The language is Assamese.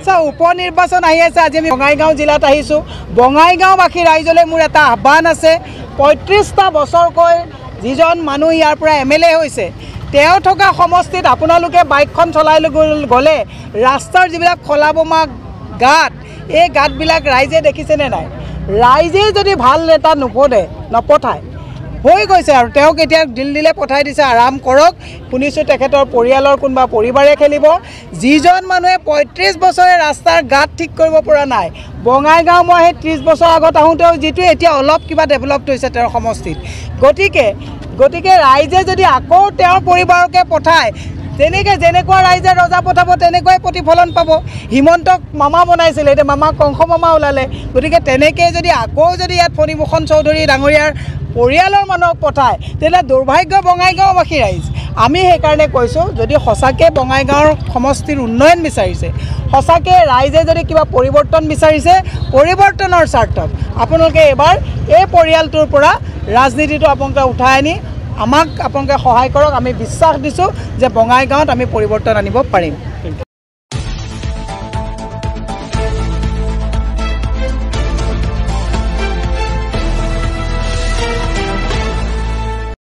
আচ্ছা উপনিৰ্বাচন আহি আছে আজি আমি বঙাইগাঁও জিলাত আহিছোঁ বঙাইগাঁওবাসী ৰাইজলৈ মোৰ এটা আহ্বান আছে ৩৫টা বছৰকৈ যিজন মানুহ ইয়াৰ পৰা এমএলএ হৈছে তেওঁ থকা সমষ্টিত আপোনালোকে বাইকখন চলাই গ'লে ৰাস্তাৰ যিবিলাক খলা বোমা গাঁত এই গাঁতবিলাক ৰাইজে দেখিছেনে নাই ৰাইজে যদি ভাল নেতা নপঠায় হৈ গৈছে আৰু তেওঁক এতিয়া দিল্লীলৈ পঠাই দিছে আৰাম কৰক শুনিছোঁ তেখেতৰ পৰিয়ালৰ কোনোবা পৰিবাৰে খেলিব যিজন মানুহে ৩৫ বছৰে ৰাস্তাৰ গাঁত ঠিক কৰিব পৰা নাই বঙাইগাঁও মই সেই ৩০ বছৰ আগত আহোঁতেও যিটো এতিয়া অলপ কিবা ডেভেলপড হৈছে তেওঁৰ সমষ্টিত গতিকে ৰাইজে যদি আকৌ তেওঁৰ পৰিবাৰকে পঠায় যেনেকুৱা ৰাইজে ৰজা পঠাব তেনেকুৱাই প্ৰতিফলন পাব হিমন্তক মামা বনাইছিলে এতিয়া মামা কংস মামা ওলালে গতিকে তেনেকৈ যদি আকৌ ইয়াত ফণীভূষণ চৌধুৰী ডাঙৰীয়াৰ পৰিয়ালৰ মানুহক পঠায় তেতিয়াহ'লে দুৰ্ভাগ্য বঙাইগাঁওবাসী ৰাইজ আমি সেইকাৰণে কৈছোঁ যদি সঁচাকৈ বঙাইগাঁৱৰ সমষ্টিৰ উন্নয়ন বিচাৰিছে সঁচাকৈ ৰাইজে যদি কিবা পৰিৱৰ্তন বিচাৰিছে পৰিৱৰ্তনৰ স্বাৰ্থত আপোনালোকে এবাৰ এই পৰিয়ালটোৰ পৰা ৰাজনীতিটো আপোনালোকে উঠাই আনি আমাক আপোনালোকে সহায় কৰক আমি বিশ্বাস দিছোঁ যে বঙাইগাঁৱত আমি পৰিৱৰ্তন আনিব পাৰিম